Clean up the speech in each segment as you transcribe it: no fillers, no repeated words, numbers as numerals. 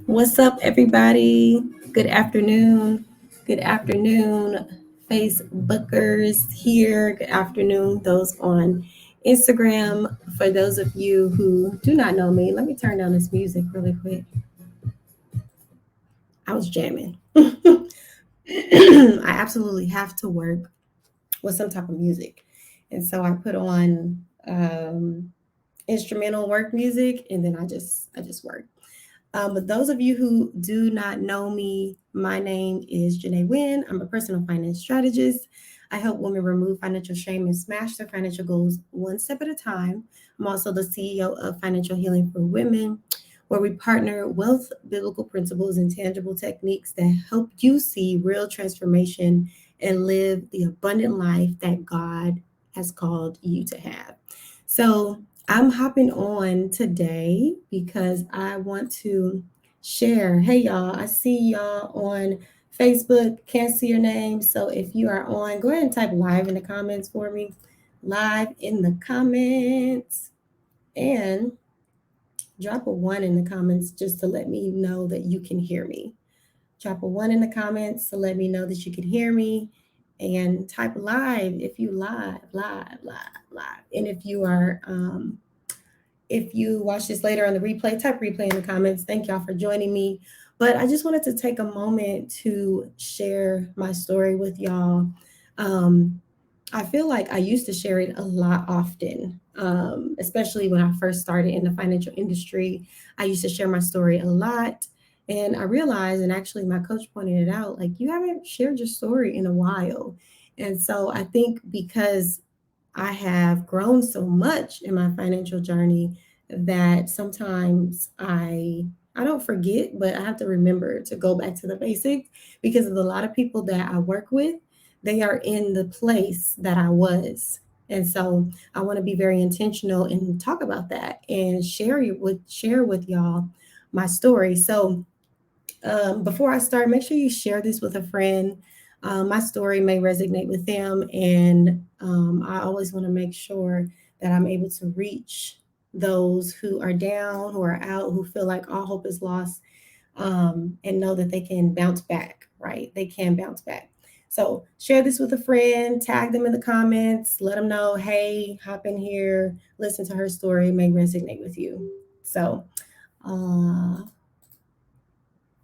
What's up, everybody? Good afternoon. Good afternoon, Facebookers here. Good afternoon, those on Instagram. For those of you who do not know me, let me turn down this music really quick. I was jamming. I absolutely have to work with some type of music. And so I put on instrumental work music and then I just work. But those of you who do not know me, my name is Janae Wynn. I'm a personal finance strategist. I help women remove financial shame and smash their financial goals one step at a time. I'm also the CEO of Financial Healing for Women, where we partner wealth, biblical principles, and tangible techniques that help you see real transformation and live the abundant life that God has called you to have. So, I'm hopping on today because I want to share. Hey, y'all, I see y'all on Facebook. Can't see your name. So if you are on, go ahead and type live in the comments for me. Live in the comments. And drop a one in the comments just to let me know that you can hear me. Drop a one in the comments to let me know that you can hear me. And type live if you live. And if you watch this later on the replay, type replay in the comments. Thank y'all for joining me. But I just wanted to take a moment to share my story with y'all. Um, I feel like I used to share it a lot often, especially when I first started in the financial industry. I used to share my story a lot. And I realized, and actually my coach pointed it out, like, you haven't shared your story in a while. And so I think because I have grown so much in my financial journey that sometimes I don't forget, but I have to remember to go back to the basics because of a lot of people that I work with, they are in the place that I was. And so I want to be very intentional and talk about that and share with y'all my story. So before I start, make sure you share this with a friend. My story may resonate with them, and I always want to make sure that I'm able to reach those who are down, who are out, who feel like all hope is lost, and know that they can bounce back, right? They can bounce back. So share this with a friend, tag them in the comments, let them know, hey, hop in here, listen to her story, it may resonate with you. So, uh,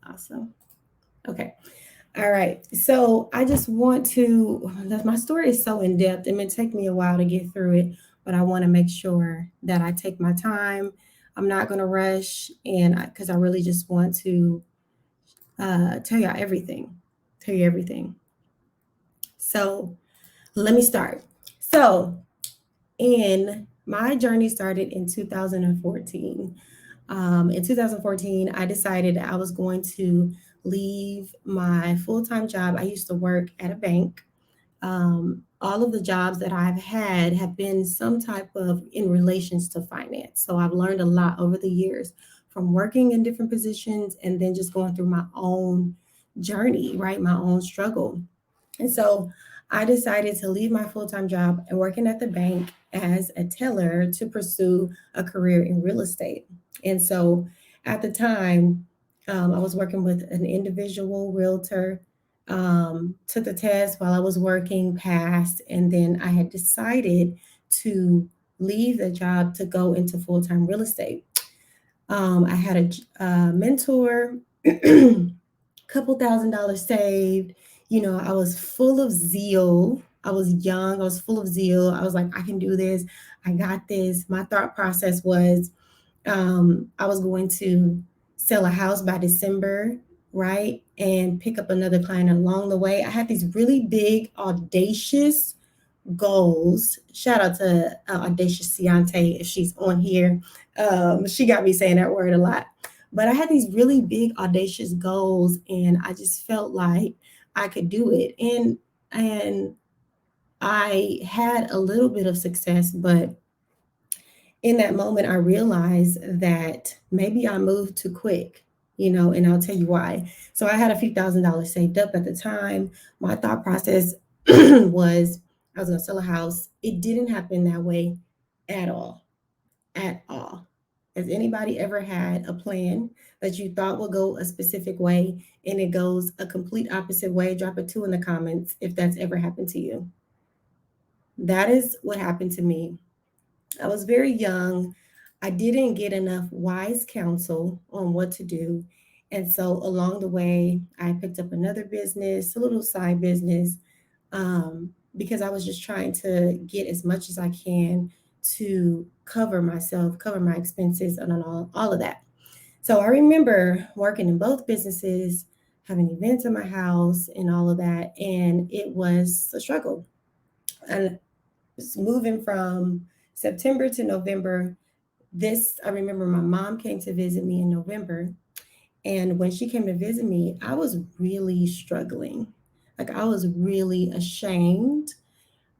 awesome. Okay. All right. So I just want to, my story is so in depth. It may take me a while to get through it, but I want to make sure that I take my time. I'm not going to rush. And because I really just want to tell you everything, tell you everything. So let me start. So in my journey started in 2014. In 2014, I decided I was going to leave my full time job. I used to work at a bank. All of the jobs that I've had have been some type of in relations to finance. So I've learned a lot over the years from working in different positions and then just going through my own journey, right? My own struggle. And so I decided to leave my full time job and working at the bank as a teller to pursue a career in real estate. And so at the time, I was working with an individual realtor, took the test while I was working, passed, and then I had decided to leave the job to go into full time real estate. I had a mentor, couple $1,000s saved. You know, I was full of zeal. I was young. I was full of zeal. I was like, I can do this. I got this. My thought process was I was going to sell a house by December, right? And pick up another client along the way. I had these really big, audacious goals. Shout out to Audacious Ciante if she's on here. She got me saying that word a lot. But I had these really big, audacious goals, and I just felt like I could do it. And I had a little bit of success, but in that moment, I realized that maybe I moved too quick, you know, and I'll tell you why. So I had a few $1,000s saved up at the time. My thought process was I was going to sell a house. It didn't happen that way at all, at all. Has anybody ever had a plan that you thought would go a specific way and it goes a complete opposite way? Drop a two in the comments if that's ever happened to you. That is what happened to me. I was very young. I didn't get enough wise counsel on what to do. And so along the way, I picked up another business, a little side business, because I was just trying to get as much as I can to cover myself, cover my expenses, and all of that. So I remember working in both businesses, having events in my house, and all of that. And it was a struggle. And moving from September to November, I remember my mom came to visit me in November. And when she came to visit me, I was really struggling. Like I was really ashamed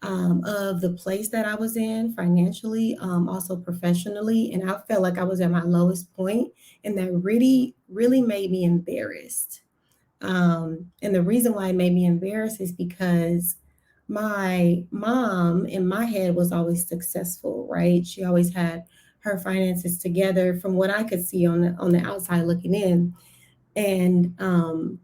of the place that I was in financially, also professionally. And I felt like I was at my lowest point, and that really, really made me embarrassed. And the reason why it made me embarrassed is because my mom in my head was always successful, right? She always had her finances together from what I could see on the outside looking in. And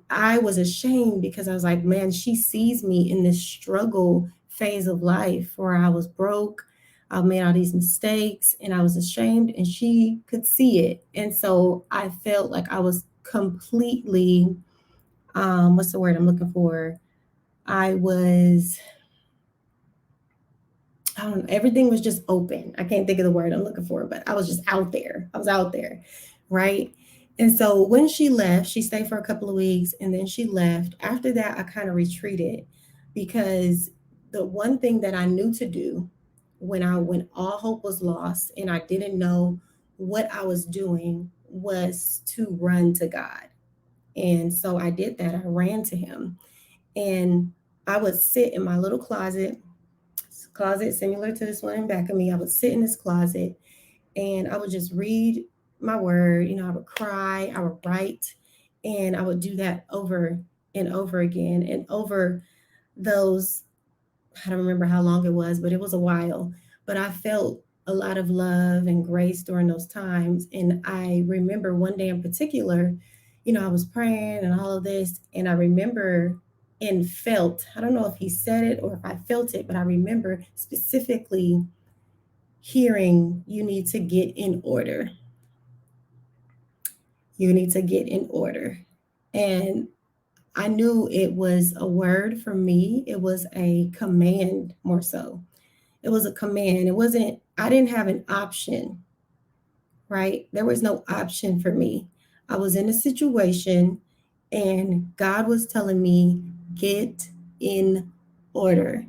I was ashamed because I was like, man, she sees me in this struggle phase of life where I was broke. I made all these mistakes and I was ashamed, and she could see it. And so I felt like I was completely, what's the word I'm looking for? I was, I don't know, everything was just open. I can't think of the word I'm looking for, but I was just out there. I was out there, right? And so when she left, she stayed for a couple of weeks and then she left. After that, I kind of retreated because the one thing that I knew to do when all hope was lost and I didn't know what I was doing was to run to God. And so I did that. I ran to him and I would sit in my little closet similar to this one in back of me. I would sit in this closet and I would just read my word. I would cry, I would write, and I would do that over and over again. And over those, I don't remember how long it was, but it was a while. But I felt a lot of love and grace during those times. And I remember one day in particular, I was praying and all of this, and I remember and felt, I don't know if he said it or if I felt it, but I remember specifically hearing, you need to get in order. You need to get in order. And I knew it was a word for me. It was a command more so. It was a command. It wasn't, I didn't have an option, right? There was no option for me. I was in a situation and God was telling me, get in order.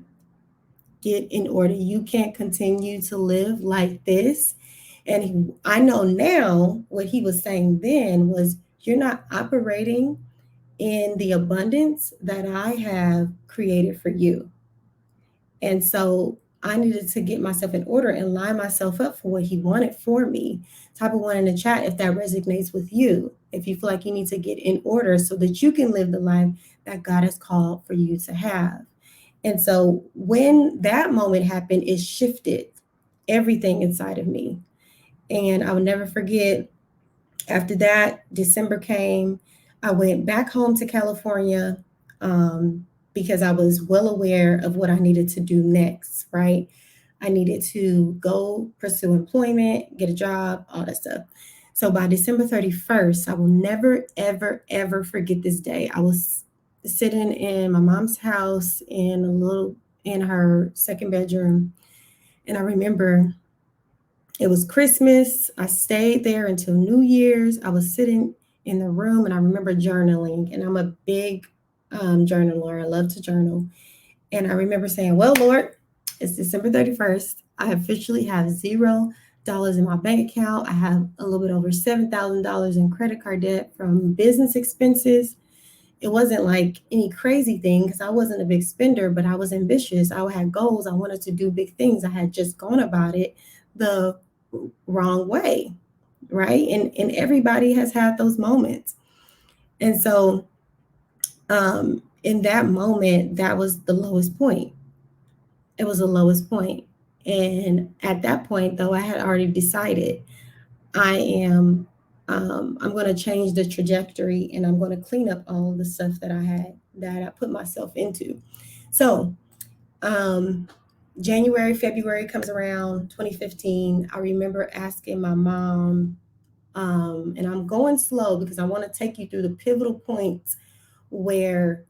Get in order. You can't continue to live like this. And I know now what he was saying then was, you're not operating in the abundance that I have created for you. And so I needed to get myself in order and line myself up for what he wanted for me. Type of one in the chat if that resonates with you. If you feel like you need to get in order so that you can live the life that God has called for you to have. And so when that moment happened, it shifted everything inside of me. And I will never forget, after that, December came. I went back home to California because I was well aware of what I needed to do next, right? I needed to go pursue employment, get a job, all that stuff. So by December 31st, I will never, ever, ever forget this day. I was sitting in my mom's house in her second bedroom. And I remember it was Christmas. I stayed there until New Year's. I was sitting in the room and I remember journaling, and I'm a big journaler. I love to journal. And I remember saying, well, Lord, it's December 31st. I officially have $0 in my bank account. I have a little bit over $7,000 in credit card debt from business expenses. It wasn't like any crazy thing because I wasn't a big spender, but I was ambitious. I had goals. I wanted to do big things. I had just gone about it the wrong way, right? And everybody has had those moments. And so in that moment, that was the lowest point. It was the lowest point. And at that point, though, I had already decided I am I'm going to change the trajectory, and I'm going to clean up all the stuff that I put myself into. So, um, January, February comes around 2015. I remember asking my mom, and I'm going slow because I want to take you through the pivotal points where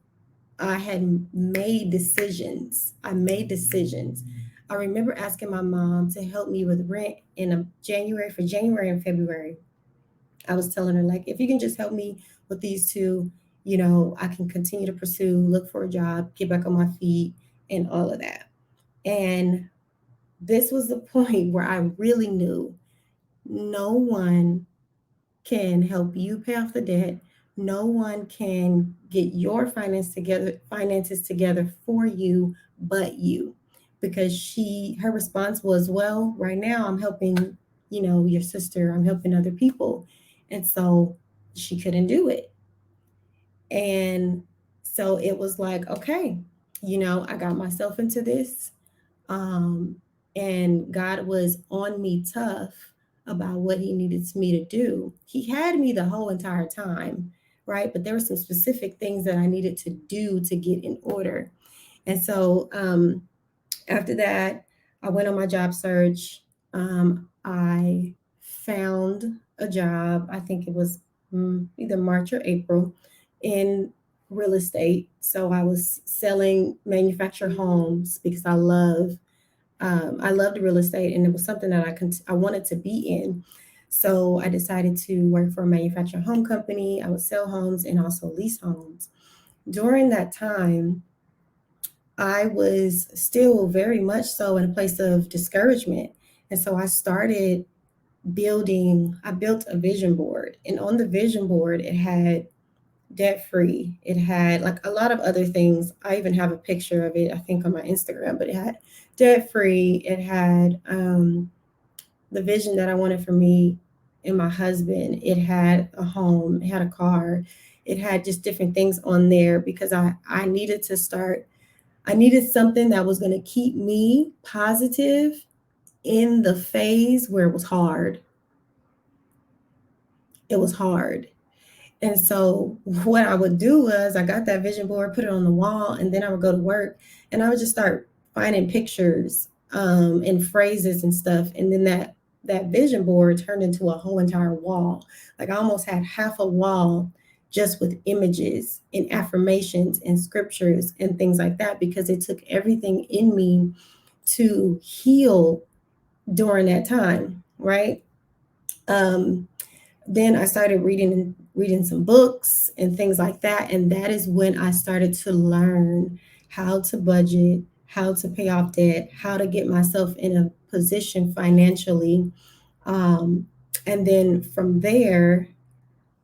I had made decisions. I made decisions. I remember asking my mom to help me with rent in January for January and February. I was telling her, like, if you can just help me with these two, I can continue to pursue, look for a job, get back on my feet, and all of that. And this was the point where I really knew no one can help you pay off the debt. No one can get your finances together for you but you. Because her response was, well, right now I'm helping, your sister, I'm helping other people. And so she couldn't do it. And so it was like, okay, I got myself into this. Um, and God was on me tough about what He needed me to do. He had me the whole entire time, right? But there were some specific things that I needed to do to get in order. And so after that, I went on my job search. I found a job, I think it was either March or April, in real estate. So I was selling manufactured homes because I loved real estate, and it was something that I wanted to be in. So I decided to work for a manufactured home company. I would sell homes and also lease homes. During that time, I was still very much so in a place of discouragement. And so I built a vision board. And on the vision board, it had debt free. It had like a lot of other things. I even have a picture of it, I think, on my Instagram, but it had debt free. It had the vision that I wanted for me and my husband. It had a home, it had a car, it had just different things on there because I needed to start, I needed something that was going to keep me positive in the phase where it was hard. It was hard. And so what I would do was I got that vision board, put it on the wall, and then I would go to work and I would just start finding pictures and phrases and stuff. And then that vision board turned into a whole entire wall. Like I almost had half a wall just with images and affirmations and scriptures and things like that because it took everything in me to heal during that time, right? Um, then I started reading some books and things like that, and that is when I started to learn how to budget, how to pay off debt, how to get myself in a position financially. Um, and then from there,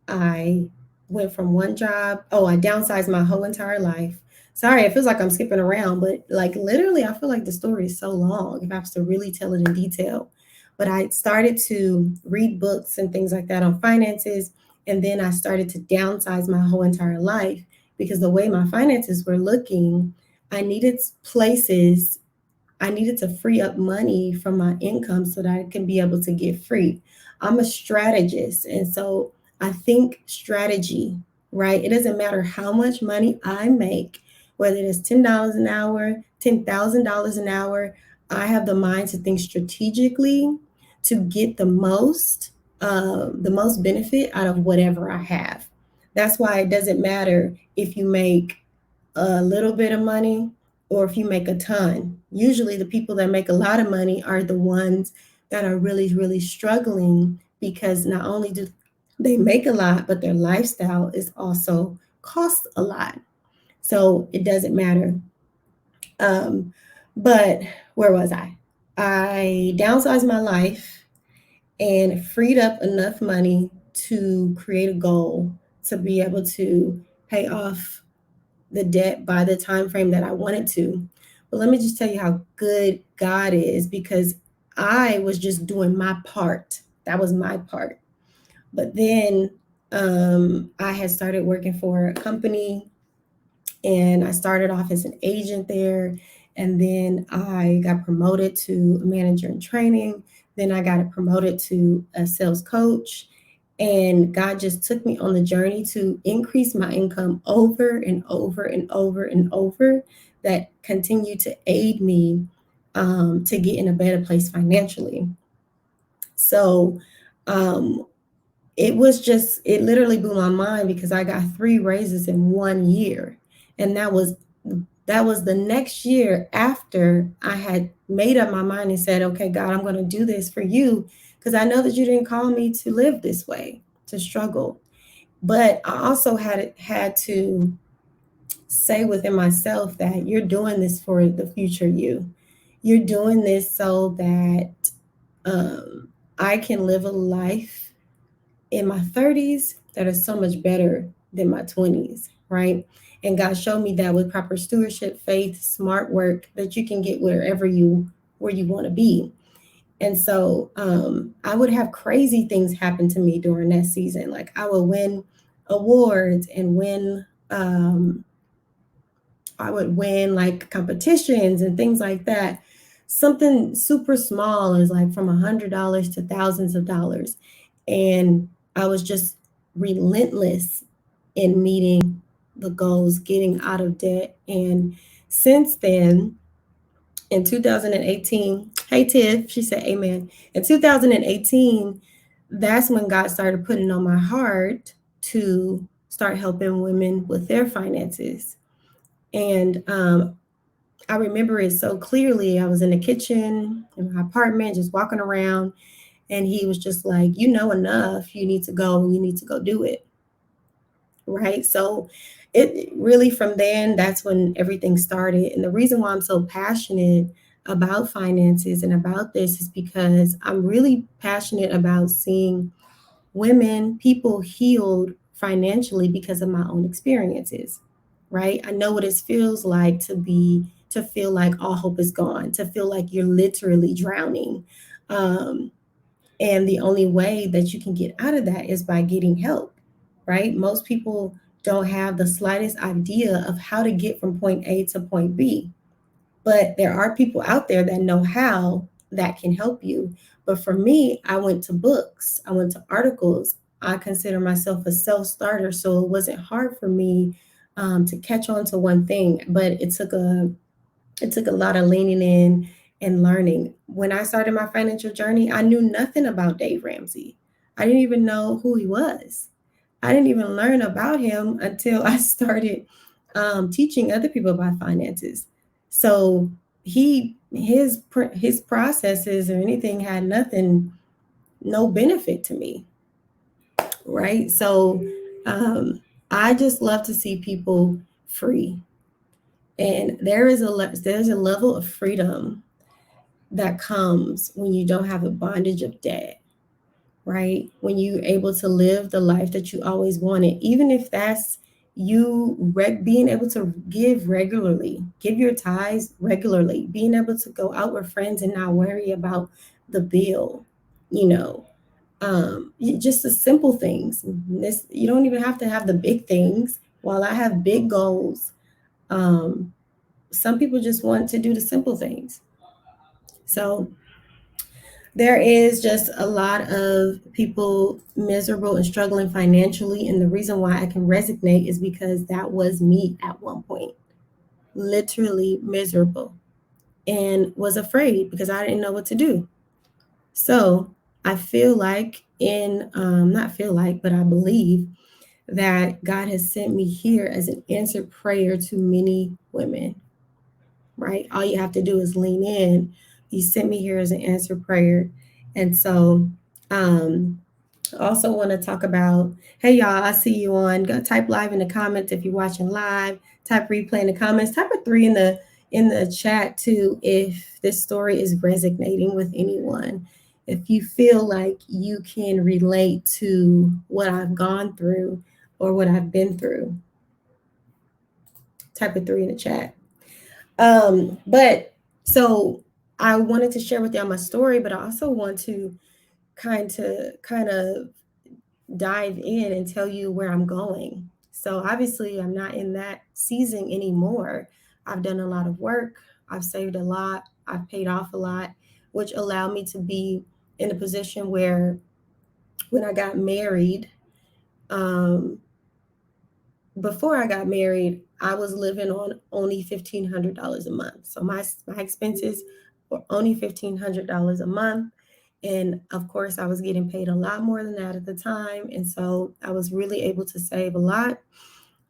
I went from one job. Oh, I downsized my whole entire life. Sorry, it feels like I'm skipping around, but like literally, I feel like the story is so long if I have to really tell it in detail. But I started to read books and things like that on finances. And then I started to downsize my whole entire life because the way my finances were looking, I needed places I needed to free up money from my income so that I can be able to get free. I'm a strategist, and so I think strategy, right? It doesn't matter how much money I make, whether it's $10 an hour, $10,000 an hour. I have the mind to think strategically to get the most benefit out of whatever I have. That's why it doesn't matter if you make a little bit of money or if you make a ton. Usually, the people that make a lot of money are the ones that are really, really struggling because not only do they make a lot, but their lifestyle is also costs a lot. So it doesn't matter. Um, but where was I? I downsized my life and freed up enough money to create a goal to be able to pay off the debt by the time frame that I wanted to. But let me just tell you how good God is because I was just doing my part. That was my part. But then I had started working for a company and I started off as an agent there. And then I got promoted to manager in training. Then I got promoted to a sales coach. And God just took me on the journey to increase my income over and over and over and over, that continued to aid me to get in a better place financially. So um, it literally blew my mind because I got three raises in 1 year. And that was the next year after I had made up my mind and said, okay, God, I'm going to do this for you because I know that you didn't call me to live this way, to struggle. But I also had to say within myself that you're doing this for the future you. You're doing this so that um, I can live a life in my 30s that is so much better than my 20s, right? And God showed me that with proper stewardship, faith, smart work, that you can get where you want to be. And so I would have crazy things happen to me during that season. Like I would win awards and I would win like competitions and things like that. Something super small is like from $100 to thousands of dollars. And I was just relentless in meeting the goals, getting out of debt. And since then, in 2018, hey Tiff, she said amen. In 2018, that's when God started putting on my heart to start helping women with their finances. And I remember it so clearly. I was in the kitchen in my apartment, just walking around, and he was just like, you know, enough. You need to go and you need to go do it. Right. So it really from then, that's when everything started. And the reason why I'm so passionate about finances and about this is because I'm really passionate about seeing women, people healed financially because of my own experiences, right? I know what it feels like to feel like all hope is gone, to feel like you're literally drowning. Um, and the only way that you can get out of that is by getting help, right? Most people don't have the slightest idea of how to get from point A to point B. But there are people out there that know how, that can help you. But for me, I went to books, I went to articles. I consider myself a self starter, so it wasn't hard for me to catch on to one thing. But it took a lot of leaning in and learning. When I started my financial journey, I knew nothing about Dave Ramsey. I didn't even know who he was. I didn't even learn about him until I started teaching other people about finances. So his processes or anything had no benefit to me, right? So um, I just love to see people free, and there's a level of freedom that comes when you don't have a bondage of debt, right? When you're able to live the life that you always wanted, even if that's being able to give your tithes regularly, being able to go out with friends and not worry about the bill, you know, just the simple things. You don't even have to have the big things. While I have big goals, um, some people just want to do the simple things. So there is just a lot of people miserable and struggling financially. And the reason why I can resonate is because that was me at one point, literally miserable, and was afraid because I didn't know what to do. So I feel like, not feel like, but I believe that God has sent me here as an answered prayer to many women, right? All you have to do is lean in. He sent me here as an answered prayer. And so, um, also want to talk about, hey y'all, I see you on. Go type live in the comments if you're watching live. Type replay in the comments. Type a 3 in the chat too if this story is resonating with anyone. If you feel like you can relate to what I've gone through or what I've been through, type a 3 in the chat. But so I wanted to share with y'all my story, but I also want to kind of dive in and tell you where I'm going. So obviously I'm not in that season anymore. I've done a lot of work, I've saved a lot, I've paid off a lot, which allowed me to be in a position where when I got married, um, before I got married, I was living on only $1,500 a month. So my expenses were only $1,500 a month. And of course, I was getting paid a lot more than that at the time. And so I was really able to save a lot,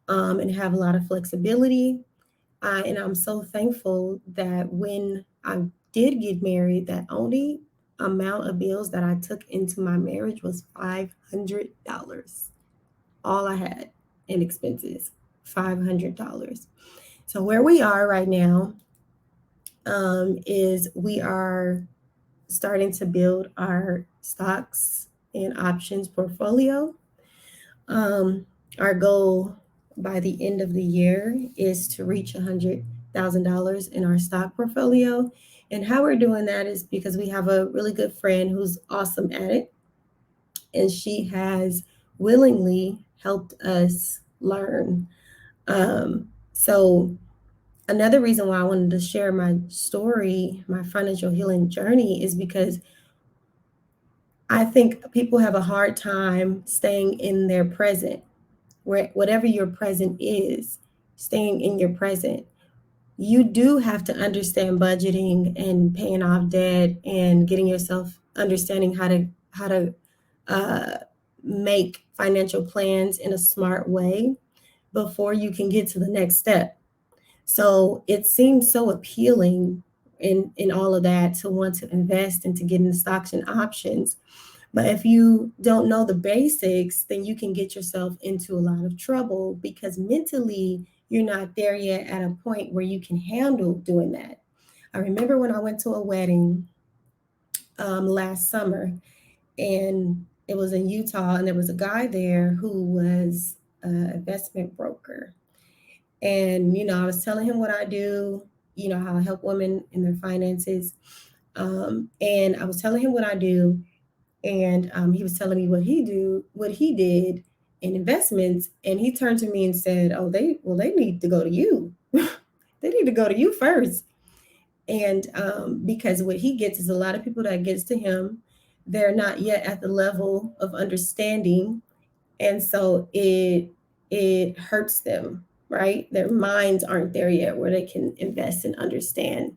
and have a lot of flexibility. And I'm so thankful that when I did get married, that only amount of bills that I took into my marriage was $500. All I had in expenses, $500. So where we are right now, is we are starting to build our stocks and options portfolio. Um, our goal by the end of the year is to reach $100,000 in our stock portfolio. And how we're doing that is because we have a really good friend who's awesome at it, and she has willingly helped us learn. So another reason why I wanted to share my story, my financial healing journey, is because I think people have a hard time staying in their present, where whatever your present is, staying in your present. You do have to understand budgeting and paying off debt and getting yourself understanding how to uh, make financial plans in a smart way before you can get to the next step. So it seems so appealing in all of that to want to invest and to get into stocks and options. But if you don't know the basics, then you can get yourself into a lot of trouble because mentally you're not there yet at a point where you can handle doing that. I remember when I went to a wedding, last summer, and it was in Utah, and there was a guy there who was an investment broker. And, I was telling him what I do, how I help women in their finances. And I was telling him what I do, and he was telling me what he did in investments. And he turned to me and said, "Oh, they need to go to you. They need to go to you first." And because what he gets is a lot of people that gets to him, they're not yet at the level of understanding, and so it hurts them, right? Their minds aren't there yet where they can invest and understand,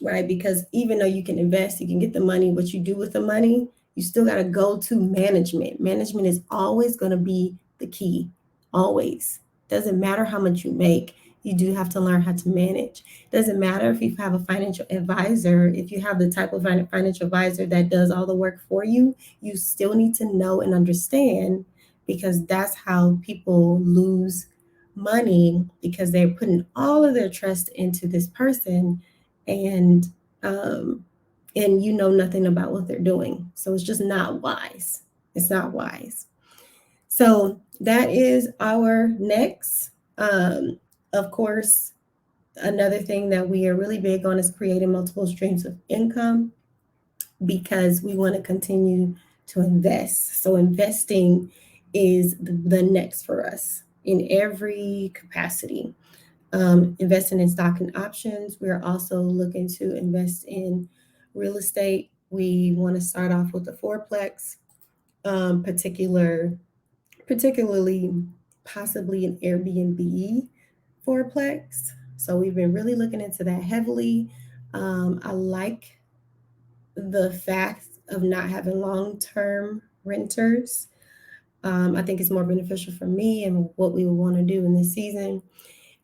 right? Because even though you can invest, you can get the money, what you do with the money, you still got to go to management. Management is always going to be the key, always. Doesn't matter how much you make, you do have to learn how to manage. Doesn't matter if you have a financial advisor, if you have the type of financial advisor that does all the work for you still need to know and understand, because that's how people lose money, because they're putting all of their trust into this person, and um, and you know nothing about what they're doing. So it's just not wise. It's not wise. So that is our next. Of course, another thing that we are really big on is creating multiple streams of income, because we want to continue to invest. So investing is the next for us in every capacity. Investing in stock and options. We're also looking to invest in real estate. We want to start off with the fourplex, particularly possibly an Airbnb fourplex. So we've been really looking into that heavily. I like the fact of not having long-term renters. I think it's more beneficial for me and what we would want to do in this season.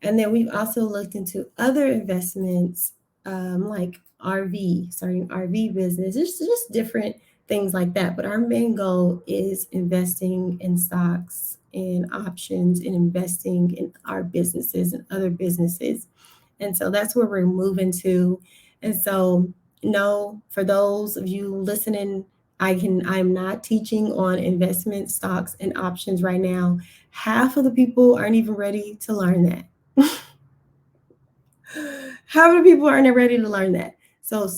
And then we've also looked into other investments, like starting RV business. It's just different things like that. But our main goal is investing in stocks and options and investing in our businesses and other businesses. And so that's where we're moving to. And so, no, for those of you listening, I'm not teaching on investment stocks and options right now. Half of the people aren't even ready to learn that. How many people aren't ready to learn that? So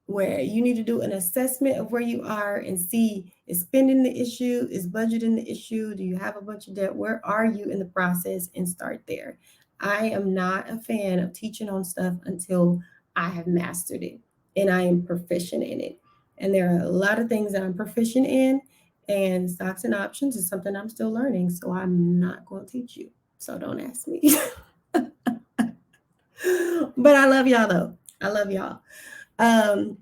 where you need to do an assessment of where you are and see, is spending the issue, is budgeting the issue, do you have a bunch of debt, where are you in the process, and start there. I am not a fan of teaching on stuff until I have mastered it and I am proficient in it. And there are a lot of things that I'm proficient in, and stocks and options is something I'm still learning. So I'm not going to teach you. So don't ask me. But I love y'all though. I love y'all. Um,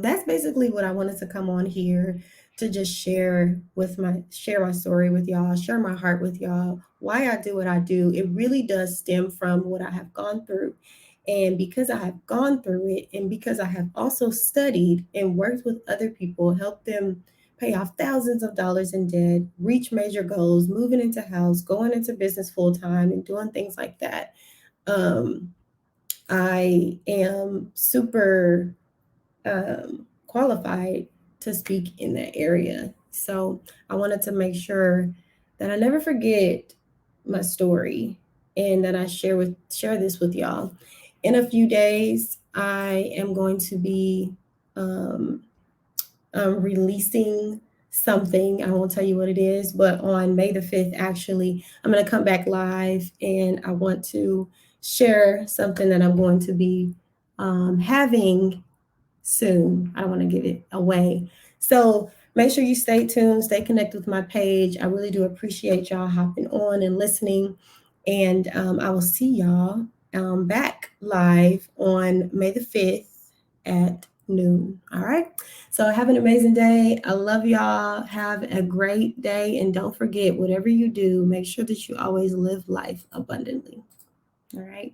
that's basically what I wanted to come on here to just share my story with y'all, share my heart with y'all, why I do what I do. It really does stem from what I have gone through. And because I have gone through it, and because I have also studied and worked with other people, helped them pay off thousands of dollars in debt, reach major goals, moving into house, going into business full time, and doing things like that. Um, I am super qualified to speak in that area. So I wanted to make sure that I never forget my story, and that I share this with y'all. In a few days, I am going to be um, releasing something. I won't tell you what it is, but on May the 5th, actually, I'm going to come back live, and I want to share something that I'm going to be having soon. I don't want to give it away. So make sure you stay tuned, stay connected with my page. I really do appreciate y'all hopping on and listening. And I will see y'all back live on May the 5th at noon. All right. So have an amazing day. I love y'all. Have a great day. And don't forget, whatever you do, make sure that you always live life abundantly. All right.